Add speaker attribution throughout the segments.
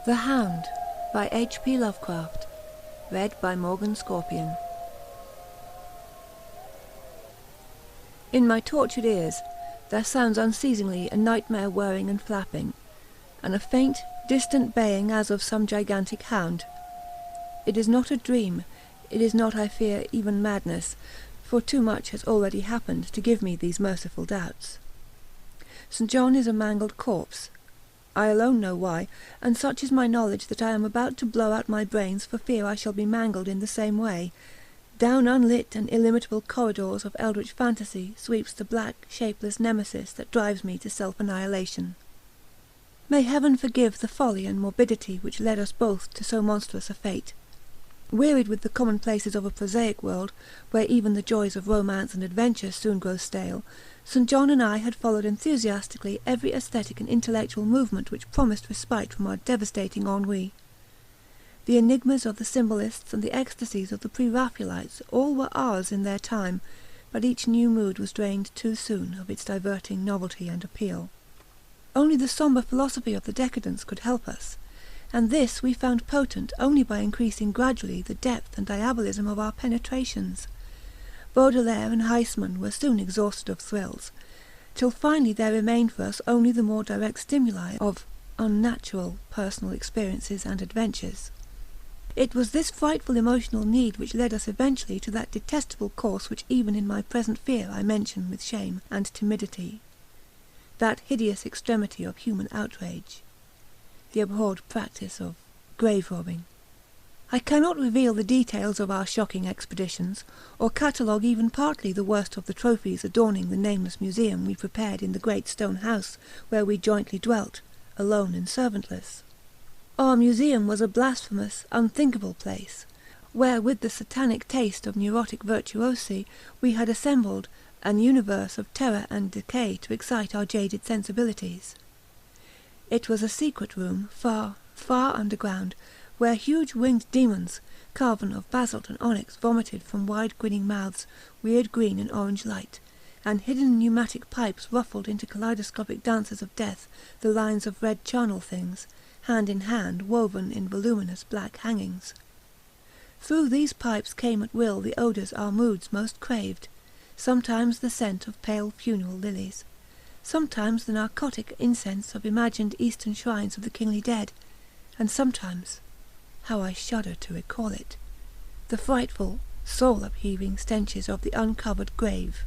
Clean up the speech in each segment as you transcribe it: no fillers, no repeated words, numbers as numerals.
Speaker 1: The Hound by H.P. Lovecraft. Read by Morgan Scorpion. In my tortured ears there sounds unceasingly a nightmare whirring and flapping, and a faint, distant baying as of some gigantic hound. It is not a dream, it is not, I fear, even madness, for too much has already happened to give me these merciful doubts. St. John is a mangled corpse. I alone know why, and such is my knowledge that I am about to blow out my brains for fear I shall be mangled in the same way. Down unlit and illimitable corridors of eldritch fantasy sweeps the black, shapeless nemesis that drives me to self-annihilation. May heaven forgive the folly and morbidity which led us both to so monstrous a fate. Wearied with the commonplaces of a prosaic world, where even the joys of romance and adventure soon grow stale, St. John and I had followed enthusiastically every aesthetic and intellectual movement which promised respite from our devastating ennui. The enigmas of the symbolists and the ecstasies of the pre-Raphaelites all were ours in their time, but each new mood was drained too soon of its diverting novelty and appeal. Only the sombre philosophy of the decadence could help us, and this we found potent only by increasing gradually the depth and diabolism of our penetrations. Baudelaire and Huysmans were soon exhausted of thrills, till finally there remained for us only the more direct stimuli of unnatural personal experiences and adventures. It was this frightful emotional need which led us eventually to that detestable course which even in my present fear I mention with shame and timidity, that hideous extremity of human outrage, the abhorred practice of grave-robbing. I cannot reveal the details of our shocking expeditions, or catalogue even partly the worst of the trophies adorning the nameless museum we prepared in the great stone house where we jointly dwelt, alone and servantless. Our museum was a blasphemous, unthinkable place, where with the satanic taste of neurotic virtuosi we had assembled an universe of terror and decay to excite our jaded sensibilities. It was a secret room, far, far underground, where huge winged demons, carven of basalt and onyx, vomited from wide grinning mouths weird green and orange light, and hidden pneumatic pipes ruffled into kaleidoscopic dances of death the lines of red charnel things, hand in hand woven in voluminous black hangings. Through these pipes came at will the odours our moods most craved, sometimes the scent of pale funeral lilies, sometimes the narcotic incense of imagined eastern shrines of the kingly dead, and sometimes, how I shudder to recall it, the frightful, soul-upheaving stenches of the uncovered grave.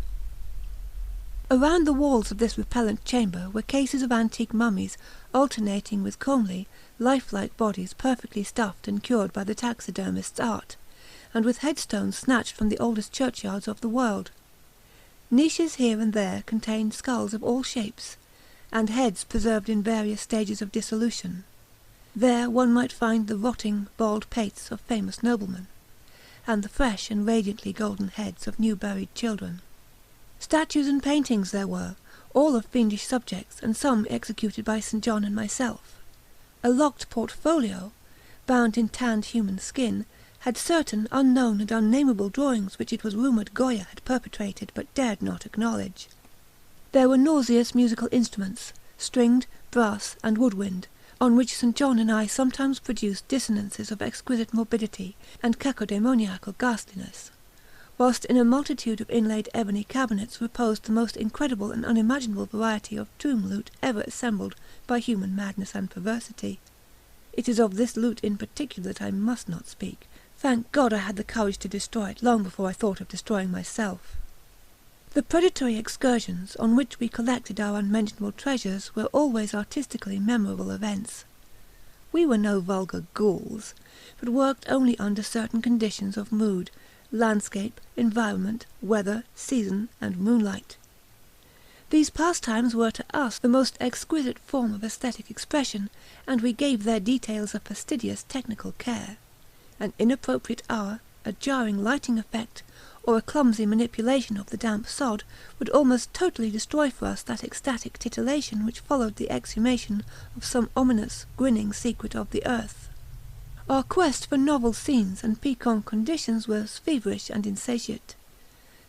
Speaker 1: Around the walls of this repellent chamber were cases of antique mummies, alternating with comely, lifelike bodies perfectly stuffed and cured by the taxidermist's art, and with headstones snatched from the oldest churchyards of the world. Niches here and there contained skulls of all shapes, and heads preserved in various stages of dissolution. There one might find the rotting, bald pates of famous noblemen, and the fresh and radiantly golden heads of new-buried children. Statues and paintings there were, all of fiendish subjects, and some executed by St. John and myself. A locked portfolio, bound in tanned human skin, had certain unknown and unnameable drawings which it was rumoured Goya had perpetrated but dared not acknowledge. There were nauseous musical instruments, stringed, brass, and woodwind, on which St. John and I sometimes produced dissonances of exquisite morbidity and cacodemoniacal ghastliness, whilst in a multitude of inlaid ebony cabinets reposed the most incredible and unimaginable variety of tomb loot ever assembled by human madness and perversity. It is of this loot in particular that I must not speak. Thank God I had the courage to destroy it long before I thought of destroying myself. The predatory excursions on which we collected our unmentionable treasures were always artistically memorable events. We were no vulgar ghouls, but worked only under certain conditions of mood, landscape, environment, weather, season, and moonlight. These pastimes were to us the most exquisite form of aesthetic expression, and we gave their details a fastidious technical care. An inappropriate hour, a jarring lighting effect, or a clumsy manipulation of the damp sod would almost totally destroy for us that ecstatic titillation which followed the exhumation of some ominous, grinning secret of the earth. Our quest for novel scenes and piquant conditions was feverish and insatiate.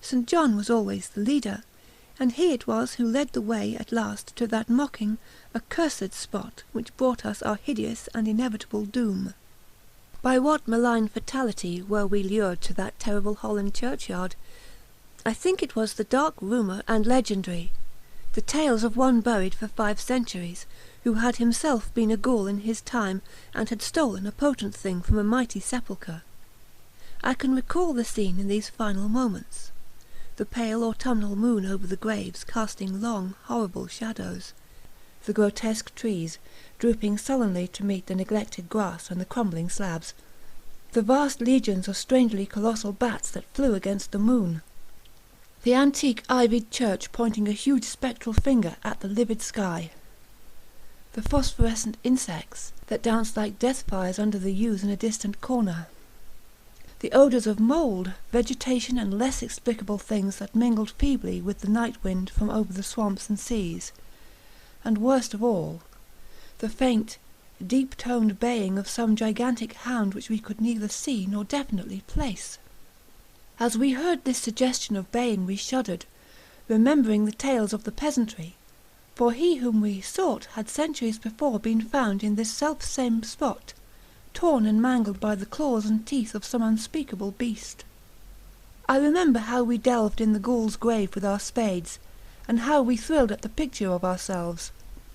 Speaker 1: St. John was always the leader. and he it was who led the way at last to that mocking, accursed spot which brought us our hideous and inevitable doom. By what malign fatality were we lured to that terrible Holland churchyard? I think it was the dark rumour and legendary, the tales of one buried for 5 centuries, who had himself been a ghoul in his time, and had stolen a potent thing from a mighty sepulchre. I can recall the scene in these final moments. The pale autumnal moon over the graves casting long, horrible shadows. The grotesque trees, drooping sullenly to meet the neglected grass and the crumbling slabs. The vast legions of strangely colossal bats that flew against the moon. The antique ivied church pointing a huge spectral finger at the livid sky. The phosphorescent insects that danced like death fires under the yews in a distant corner. The odours of mould, vegetation, and less explicable things that mingled feebly with the night wind from over the swamps and seas. And worst of all, the faint, deep-toned baying of some gigantic hound which we could neither see nor definitely place. As we heard this suggestion of baying we shuddered, remembering the tales of the peasantry, for he whom we sought had centuries before been found in this self-same spot, torn and mangled by the claws and teeth of some unspeakable beast. I remember how we delved in the ghoul's grave with our spades, and how we thrilled at the picture of ourselves.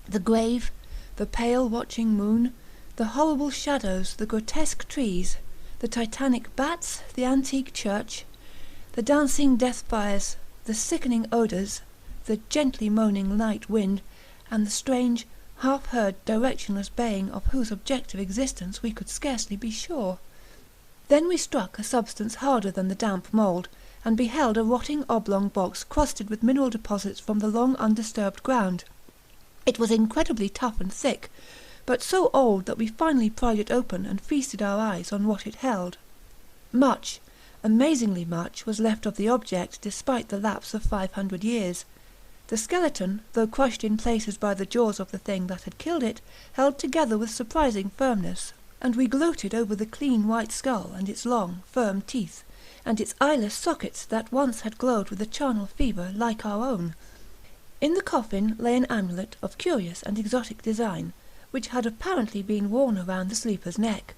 Speaker 1: The grave, the pale watching moon, the horrible shadows, the grotesque trees, the titanic bats, the antique church, the dancing death fires, the sickening odours, the gently moaning night wind, and the strange, half-heard, directionless baying of whose objective existence we could scarcely be sure. Then we struck a substance harder than the damp mould, and beheld a rotting oblong box crusted with mineral deposits from the long undisturbed ground. It was incredibly tough and thick, but so old that we finally pried it open and feasted our eyes on what it held. Much, amazingly much, was left of the object despite the lapse of 500 years. The skeleton, though crushed in places by the jaws of the thing that had killed it, held together with surprising firmness, and we gloated over the clean white skull and its long, firm teeth, and its eyeless sockets that once had glowed with a charnel fever like our own. In the coffin lay an amulet of curious and exotic design, which had apparently been worn around the sleeper's neck.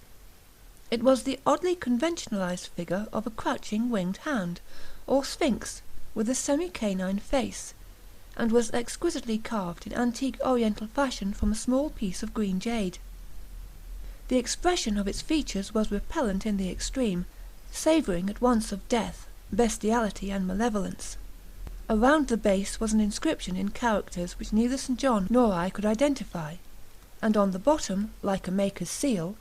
Speaker 1: It was the oddly conventionalized figure of a crouching winged hound, or sphinx, with a semi-canine face, and was exquisitely carved in antique oriental fashion from a small piece of green jade. The expression of its features was repellent in the extreme, savouring at once of death, bestiality, and malevolence. Around the base was an inscription in characters which neither St. John nor I could identify, and on the bottom, like a maker's seal,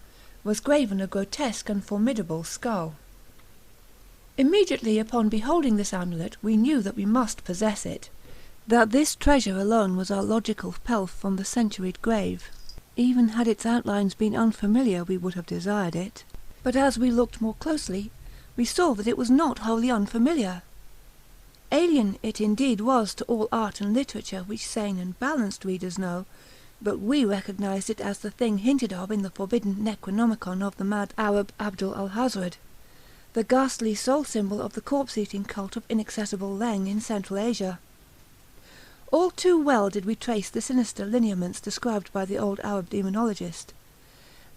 Speaker 1: was graven a grotesque and formidable skull. Immediately upon beholding this amulet we knew that we must possess it, that this treasure alone was our logical pelf from the centuried grave. Even had its outlines been unfamiliar we would have desired it, but as we looked more closely, we saw that it was not wholly unfamiliar. Alien it indeed was to all art and literature which sane and balanced readers know, but we recognised it as the thing hinted of in the forbidden Necronomicon of the mad Arab Abdul al-Hazred, the ghastly sole symbol of the corpse-eating cult of inaccessible Leng in Central Asia. All too well did we trace the sinister lineaments described by the old Arab demonologist.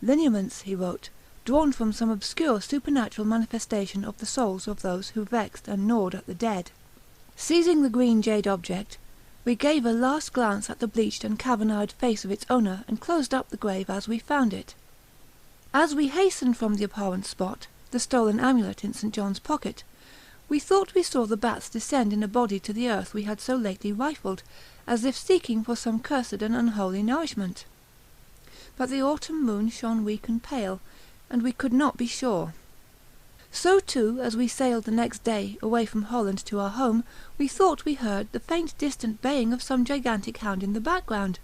Speaker 1: Lineaments, he wrote, drawn from some obscure supernatural manifestation of the souls of those who vexed and gnawed at the dead. Seizing the green jade object, we gave a last glance at the bleached and cavern-eyed face of its owner and closed up the grave as we found it. As we hastened from the abhorrent spot, the stolen amulet in St. John's pocket, we thought we saw the bats descend in a body to the earth we had so lately rifled, as if seeking for some cursed and unholy nourishment. But the autumn moon shone weak and pale, and we could not be sure. So too, as we sailed the next day away from Holland to our home, we thought we heard the faint distant baying of some gigantic hound in the background.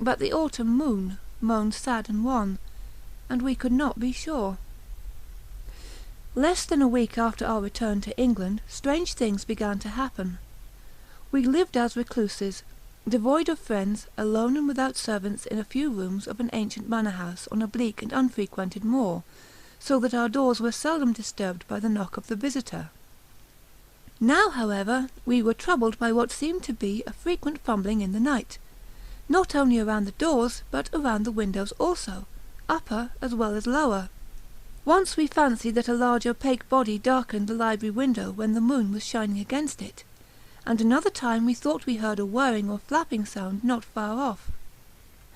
Speaker 1: But the autumn moon moaned sad and wan, and we could not be sure. Less than a week after our return to England, strange things began to happen. We lived as recluses, devoid of friends, alone and without servants in a few rooms of an ancient manor-house on a bleak and unfrequented moor, so that our doors were seldom disturbed by the knock of the visitor. Now, however, we were troubled by what seemed to be a frequent fumbling in the night, not only around the doors, but around the windows also, upper as well as lower. Once we fancied that a large opaque body darkened the library window when the moon was shining against it, and another time we thought we heard a whirring or flapping sound not far off.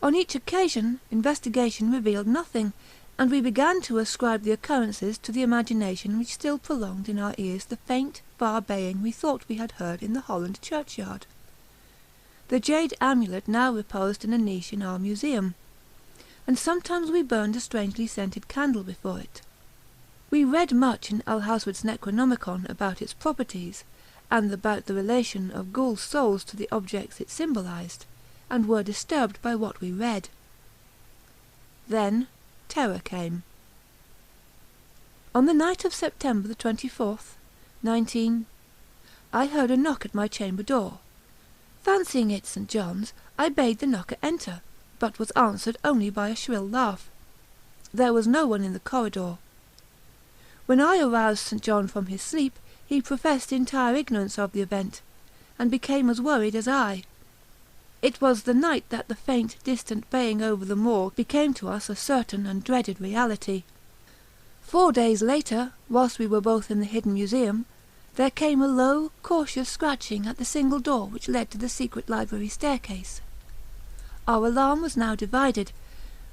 Speaker 1: On each occasion investigation revealed nothing, and we began to ascribe the occurrences to the imagination which still prolonged in our ears the faint, far baying we thought we had heard in the Holland churchyard. The jade amulet now reposed in a niche in our museum, and sometimes we burned a strangely scented candle before it. We read much in Alhauswit's Necronomicon about its properties, and about the relation of ghouls' souls to the objects it symbolized, and were disturbed by what we read. Then terror came. On the night of September the 24th, I heard a knock at my chamber door. Fancying it St. John's, I bade the knocker enter, but was answered only by a shrill laugh. There was no one in the corridor. When I aroused St. John from his sleep, he professed entire ignorance of the event, and became as worried as I. It was the night that the faint, distant baying over the moor became to us a certain and dreaded reality. 4 days later, whilst we were both in the hidden museum, there came a low, cautious scratching at the single door which led to the secret library staircase. Our alarm was now divided,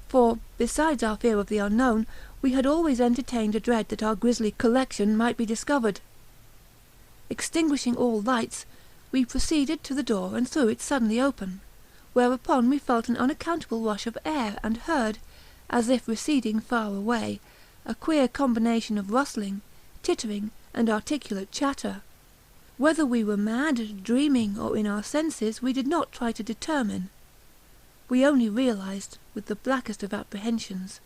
Speaker 1: for, besides our fear of the unknown, we had always entertained a dread that our grisly collection might be discovered. Extinguishing all lights, we proceeded to the door and threw it suddenly open, whereupon we felt an unaccountable rush of air and heard, as if receding far away, a queer combination of rustling, tittering, and articulate chatter. Whether we were mad, dreaming, or in our senses, we did not try to determine. We only realized, with the blackest of apprehensions,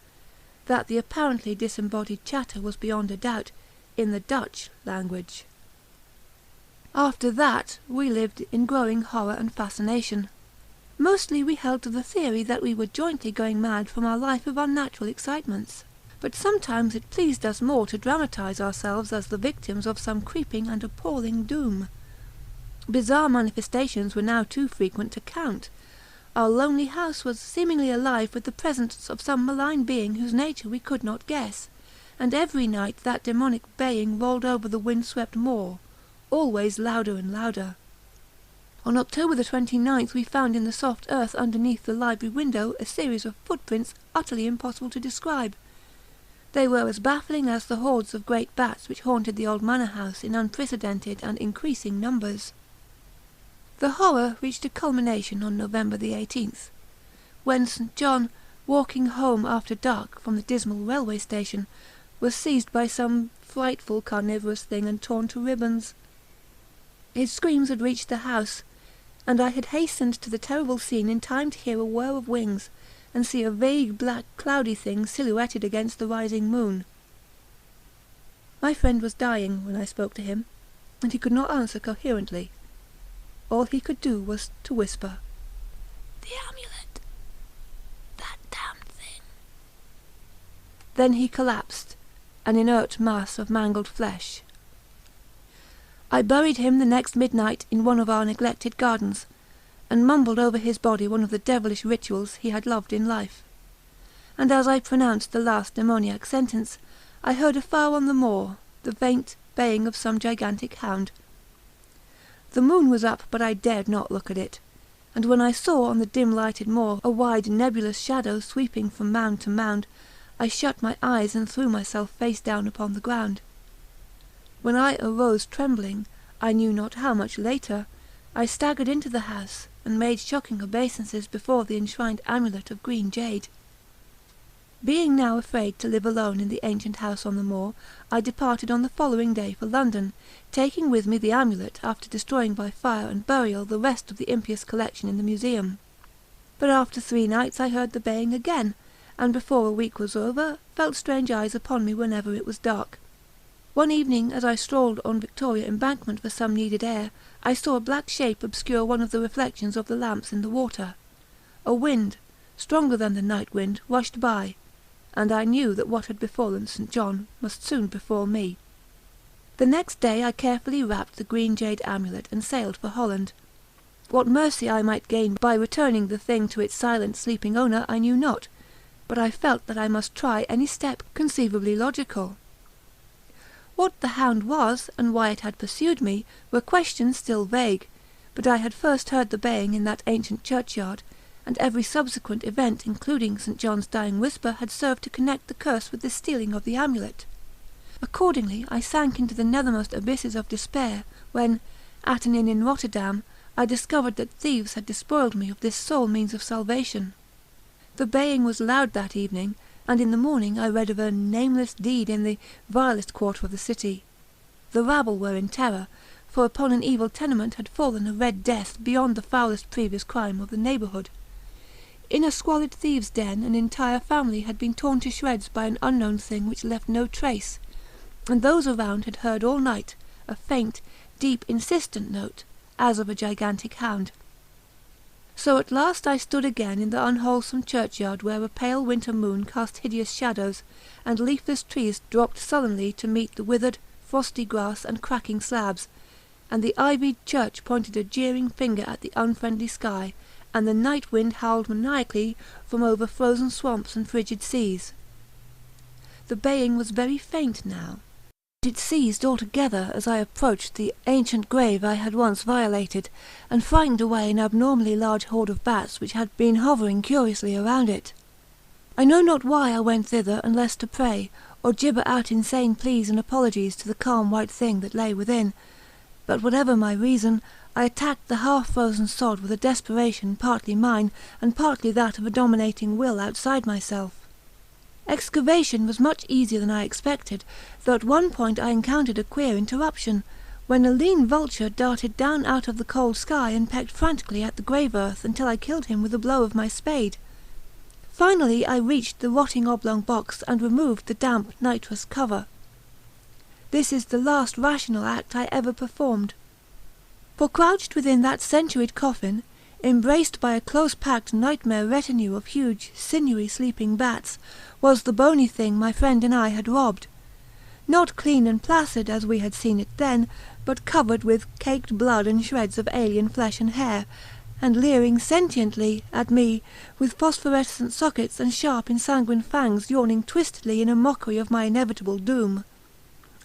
Speaker 1: that the apparently disembodied chatter was beyond a doubt in the Dutch language. After that, we lived in growing horror and fascination. Mostly we held to the theory that we were jointly going mad from our life of unnatural excitements, but sometimes it pleased us more to dramatize ourselves as the victims of some creeping and appalling doom. Bizarre manifestations were now too frequent to count. Our lonely house was seemingly alive with the presence of some malign being whose nature we could not guess, and every night that demonic baying rolled over the wind-swept moor, always louder and louder. On October the 29th we found in the soft earth underneath the library window a series of footprints utterly impossible to describe. They were as baffling as the hordes of great bats which haunted the old manor house in unprecedented and increasing numbers. The horror reached a culmination on November the 18th, when St. John, walking home after dark from the dismal railway station, was seized by some frightful carnivorous thing and torn to ribbons. His screams had reached the house, and I had hastened to the terrible scene in time to hear a whir of wings, and see a vague black cloudy thing silhouetted against the rising moon. My friend was dying when I spoke to him, and he could not answer coherently. All he could do was to whisper, "The amulet! That damned thing!" Then he collapsed, an inert mass of mangled flesh. I buried him the next midnight in one of our neglected gardens, and mumbled over his body one of the devilish rituals he had loved in life. And as I pronounced the last demoniac sentence, I heard afar on the moor the faint baying of some gigantic hound. The moon was up, but I dared not look at it, and when I saw on the dim-lighted moor a wide nebulous shadow sweeping from mound to mound, I shut my eyes and threw myself face down upon the ground. When I arose trembling, I knew not how much later, I staggered into the house, and made shocking obeisances before the enshrined amulet of green jade. Being now afraid to live alone in the ancient house on the moor, I departed on the following day for London, taking with me the amulet after destroying by fire and burial the rest of the impious collection in the museum. But after 3 nights I heard the baying again, and before a week was over, felt strange eyes upon me whenever it was dark. One evening, as I strolled on Victoria Embankment for some needed air, I saw a black shape obscure one of the reflections of the lamps in the water. A wind, stronger than the night wind, rushed by, and I knew that what had befallen St. John must soon befall me. The next day I carefully wrapped the green jade amulet and sailed for Holland. What mercy I might gain by returning the thing to its silent sleeping owner I knew not, but I felt that I must try any step conceivably logical. What the hound was, and why it had pursued me, were questions still vague, but I had first heard the baying in that ancient churchyard, and every subsequent event, including St. John's dying whisper, had served to connect the curse with the stealing of the amulet. Accordingly I sank into the nethermost abysses of despair, when, at an inn in Rotterdam, I discovered that thieves had despoiled me of this sole means of salvation. The baying was loud that evening, and in the morning I read of a nameless deed in the vilest quarter of the city. The rabble were in terror, for upon an evil tenement had fallen a red death beyond the foulest previous crime of the neighbourhood. In a squalid thieves' den an entire family had been torn to shreds by an unknown thing which left no trace, and those around had heard all night a faint, deep, insistent note, as of a gigantic hound. So at last I stood again in the unwholesome churchyard where a pale winter moon cast hideous shadows, and leafless trees dropped sullenly to meet the withered, frosty grass and cracking slabs, and the ivied church pointed a jeering finger at the unfriendly sky, and the night wind howled maniacally from over frozen swamps and frigid seas. The baying was very faint now. It ceased altogether as I approached the ancient grave I had once violated, and frightened away an abnormally large horde of bats which had been hovering curiously around it. I know not why I went thither unless to pray, or gibber out insane pleas and apologies to the calm white thing that lay within, but whatever my reason, I attacked the half-frozen sod with a desperation partly mine, and partly that of a dominating will outside myself. Excavation was much easier than I expected, though at one point I encountered a queer interruption, when a lean vulture darted down out of the cold sky and pecked frantically at the grave earth until I killed him with a blow of my spade. Finally I reached the rotting oblong box and removed the damp nitrous cover. This is the last rational act I ever performed. For crouched within that centuried coffin, embraced by a close-packed nightmare retinue of huge, sinewy sleeping bats, was the bony thing my friend and I had robbed. Not clean and placid as we had seen it then, but covered with caked blood and shreds of alien flesh and hair, and leering sentiently at me, with phosphorescent sockets and sharp ensanguined fangs yawning twistedly in a mockery of my inevitable doom.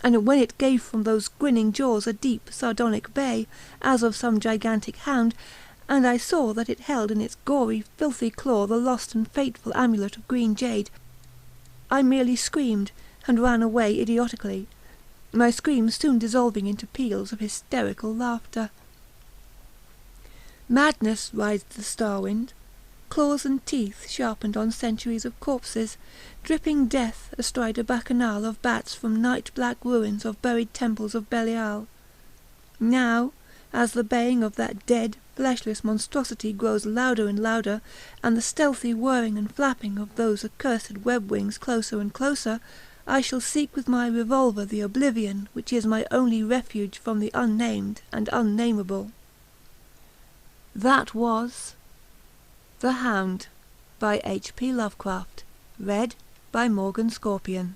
Speaker 1: And when it gave from those grinning jaws a deep, sardonic bay, as of some gigantic hound, and I saw that it held in its gory, filthy claw the lost and fateful amulet of green jade, I merely screamed, and ran away idiotically, my screams soon dissolving into peals of hysterical laughter. Madness rides the star-wind, claws and teeth sharpened on centuries of corpses, dripping death astride a bacchanal of bats from night-black ruins of buried temples of Belial. Now, as the baying of that dead, fleshless monstrosity grows louder and louder, and the stealthy whirring and flapping of those accursed web-wings closer and closer, I shall seek with my revolver the oblivion which is my only refuge from the unnamed and unnameable. That was The Hound by H. P. Lovecraft, read by Morgan Scorpion.